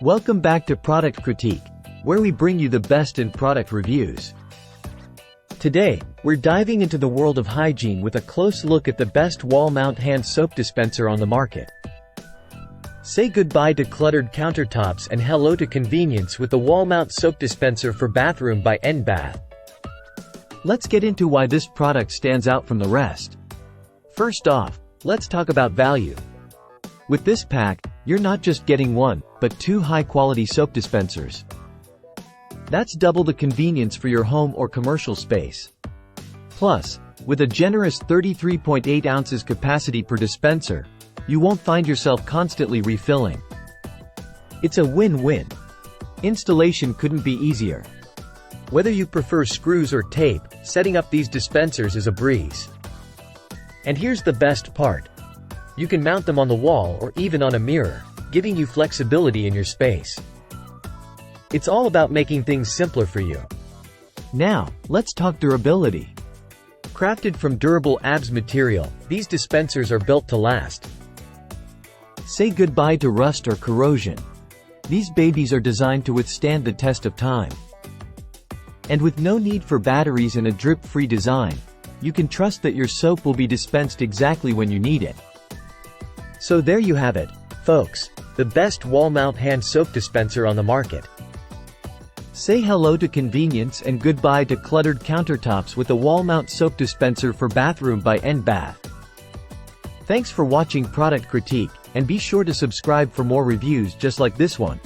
Welcome back to Product Critique, where we bring you the best in product reviews. Today, we're diving into the world of hygiene with a close look at the best wall-mount hand soap dispenser on the market. Say goodbye to cluttered countertops and hello to convenience with the wall-mount soap dispenser for bathroom by EnBath. Let's get into why this product stands out from the rest. First off, let's talk about value. With this pack, you're not just getting one, but two high-quality soap dispensers. That's double the convenience for your home or commercial space. Plus, with a generous 33.8 ounces capacity per dispenser, you won't find yourself constantly refilling. It's a win-win. Installation couldn't be easier. Whether you prefer screws or tape, setting up these dispensers is a breeze. And here's the best part. You can mount them on the wall or even on a mirror, giving you flexibility in your space. It's all about making things simpler for you. Now, let's talk durability. Crafted from durable ABS material, these dispensers are built to last. Say goodbye to rust or corrosion. These babies are designed to withstand the test of time. And with no need for batteries and a drip-free design, you can trust that your soap will be dispensed exactly when you need it. So there you have it, folks, the best wall-mount hand soap dispenser on the market. Say hello to convenience and goodbye to cluttered countertops with a wall-mount soap dispenser for bathroom by EnBath. Thanks for watching Product Critique, and be sure to subscribe for more reviews just like this one.